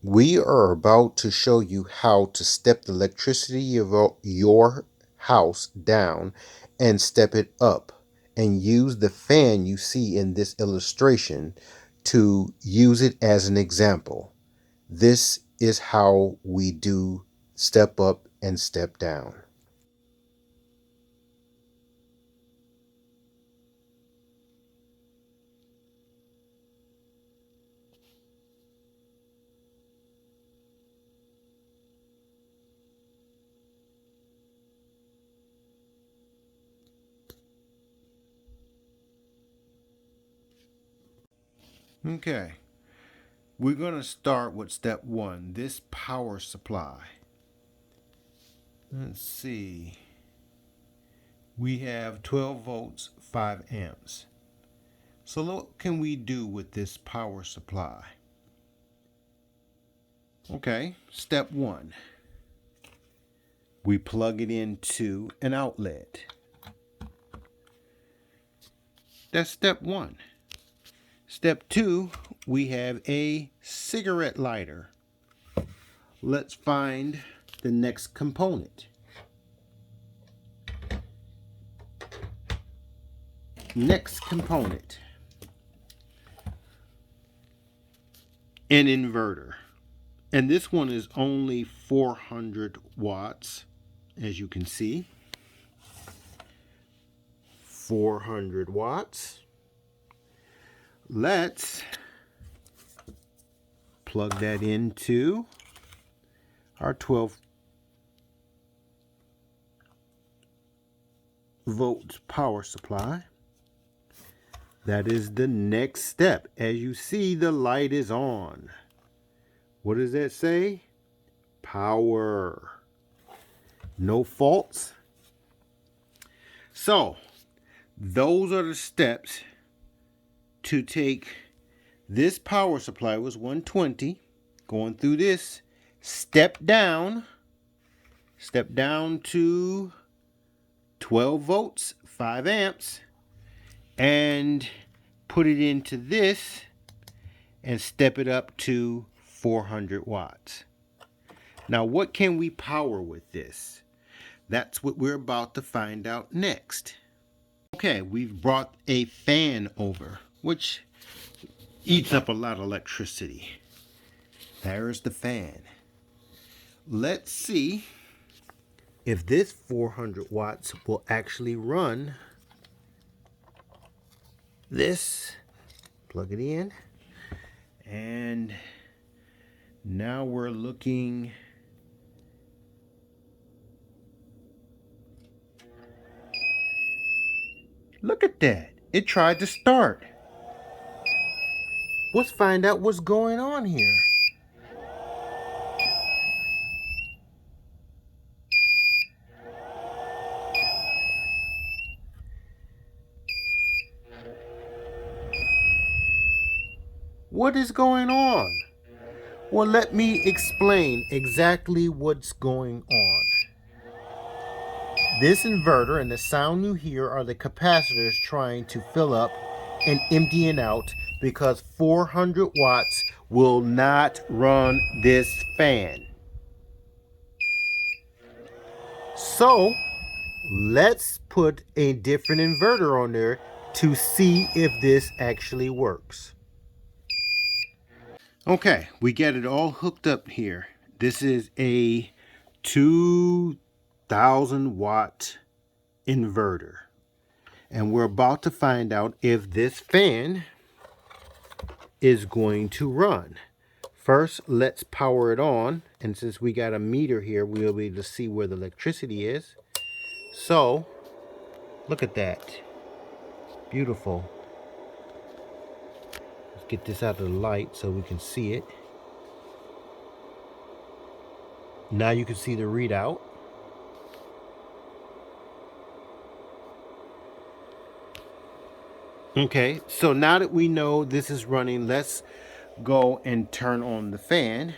We are about to show you how to step the electricity of your house down and step it up, and use the fan you see in this illustration to use it as an example. This is how we do step up and step down. Okay, we're going to start with step one, this power supply. Let's see. We have 12 volts, 5 amps. So what can we do with this power supply? Okay, step one. We plug it into an outlet. That's step one. Step two, we have a cigarette lighter. Let's find the next component. Next component, an inverter. And this one is only 400 watts, as you can see. 400 watts. Let's plug that into our 12 volt power supply. That is the next step. As you see, the light is on. What does that say? Power. No faults. So, those are the steps to take this power supply, was 120, going through this, step down to 12 volts, 5 amps, and put it into this and step it up to 400 watts. Now, what can we power with this? That's what we're about to find out next. Okay, we've brought a fan over, which eats up a lot of electricity. There's the fan. Let's see if this 400 watts will actually run this. Plug it in, and now we're looking. Look at that. It tried to start. Let's find out what's going on here. What is going on? Well, let me explain exactly what's going on. This inverter and the sound you hear are the capacitors trying to fill up and emptying out, because 400 watts will not run this fan. So let's put a different inverter on there to see if this actually works. Okay, we get it all hooked up here. This is a 2000 watt inverter. And we're about to find out if this fan is going to run. First, let's power it on. And since we got a meter here, we'll be able to see where the electricity is. So, look at that. Beautiful. Let's get this out of the light so we can see it. Now you can see the readout. Okay, so now that we know this is running, let's go and turn on the fan.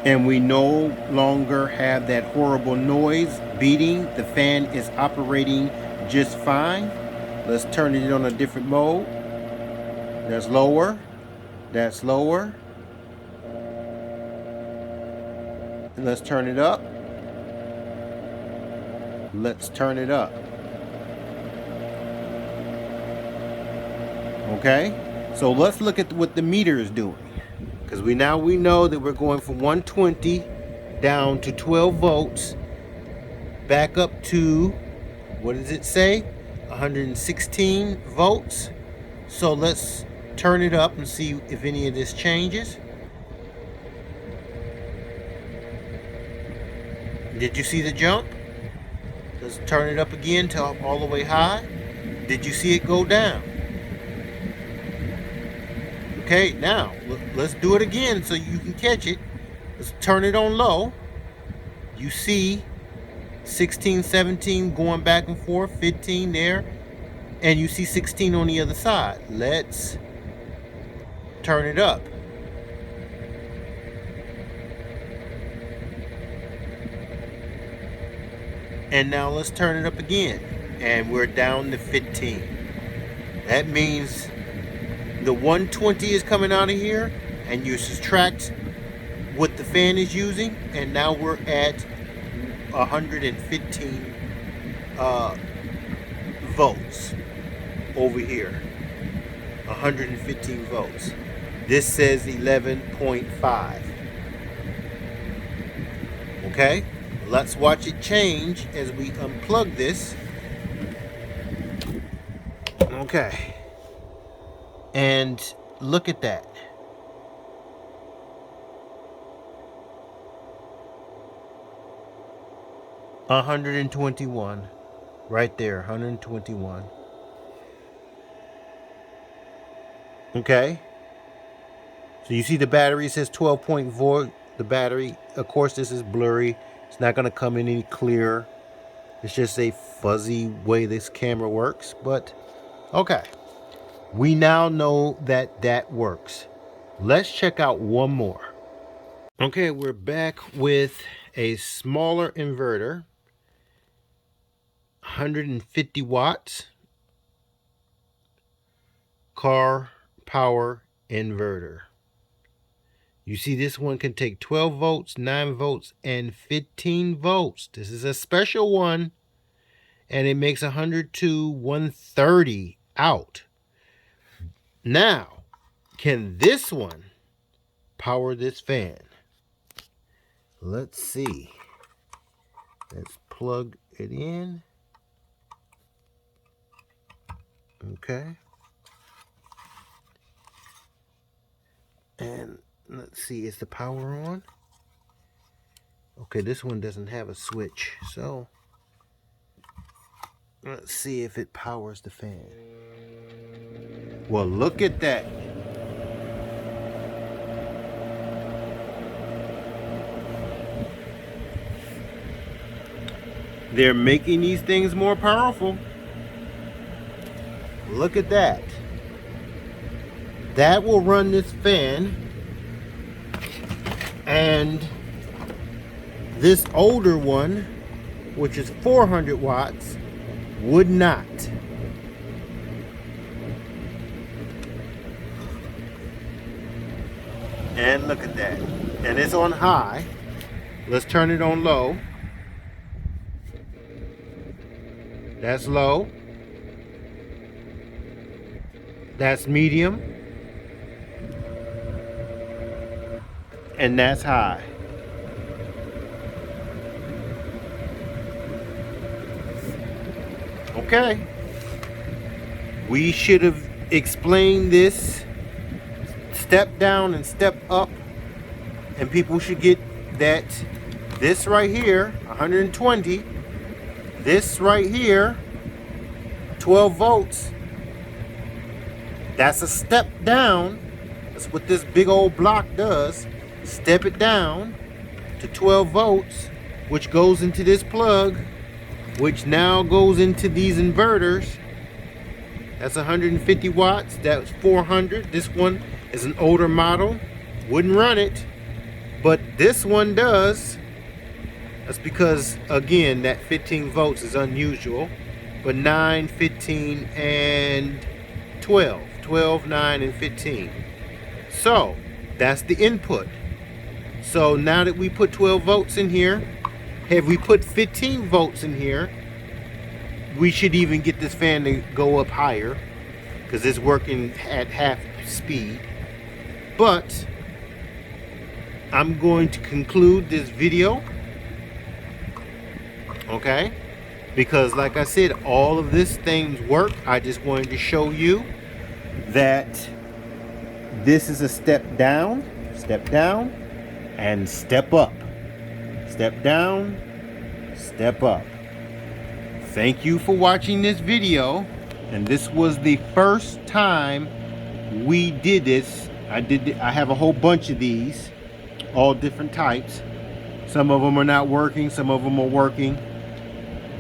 And we no longer have that horrible noise beating. The fan is operating just fine. Let's turn it on a different mode. That's lower. That's lower. And let's turn it up. Let's turn it up. Okay, so let's look at what the meter is doing, because we know that we're going from 120 down to 12 volts, back up to, what does it say, 116 volts. So let's turn it up and see if any of this changes. Did you see the jump? Let's turn it up again to all the way high. Did you see it go down? Okay, now let's do it again so you can catch it. Let's turn it on low. You see 16, 17 going back and forth, 15 there, and you see 16 on the other side. Let's turn it up. And now let's turn it up again, and we're down to 15. That means the 120 is coming out of here, and you subtract what the fan is using, and now we're at 115 volts over here. 115 volts. This says 11.5. Okay, let's watch it change as we unplug this. Okay. And look at that. $121. Right there, 121. Okay. So you see the battery says 12.4. The battery, of course, this is blurry. It's not going to come in any clearer. It's just a fuzzy way this camera works. But, okay. We now know that that works. Let's check out one more. Okay, we're back with a smaller inverter. 150 watts. Car power inverter. You see this one can take 12 volts, 9 volts, and 15 volts. This is a special one. And it makes 100 to 130 out. Now, can this one power this fan? Let's see. Let's plug it in. Okay. And let's see, is the power on? Okay, this one doesn't have a switch, so let's see if it powers the fan. Well, look at that. They're making these things more powerful. Look at that. That will run this fan. And this older one, which is 400 watts, would not. And look at that. And it's on high. Let's turn it on low. That's low. That's medium. And that's high. Okay. We should have explained this step down and step up, and people should get that this right here, 120, this right here, 12 volts, that's a step down. That's what this big old block does. Step it down to 12 volts, which goes into this plug, which now goes into these inverters. That's 150 watts. That's 400. This one is an older model. Wouldn't run it, but this one does. That's because, again, that 15 volts is unusual. but 9, 15, and 12. 12, 9, and 15. So that's the input. So now that we put 12 volts in here, have we put 15 volts in here, we should even get this fan to go up higher because it's working at half speed. But I'm going to conclude this video, okay? Because like I said, all of these things work. I just wanted to show you that this is a step down, and step up. Step down, step up. Thank you for watching this video. And this was the first time we did this. I have a whole bunch of these, all different types. Some of them are not working, some of them are working.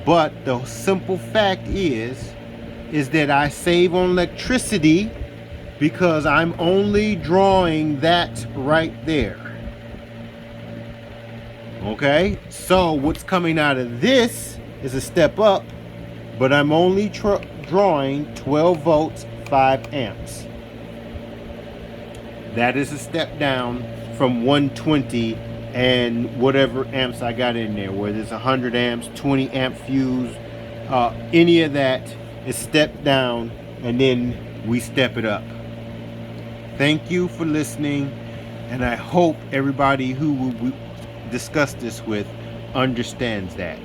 But the simple fact is that I save on electricity because I'm only drawing that right there. Okay, so what's coming out of this is a step up, but I'm only drawing 12 volts, 5 amps. That is a step down from 120 and whatever amps I got in there, whether it's 100 amps, 20 amp fuse, any of that is step down, and then we step it up. Thank you for listening, and I hope everybody who we discuss this with understands that.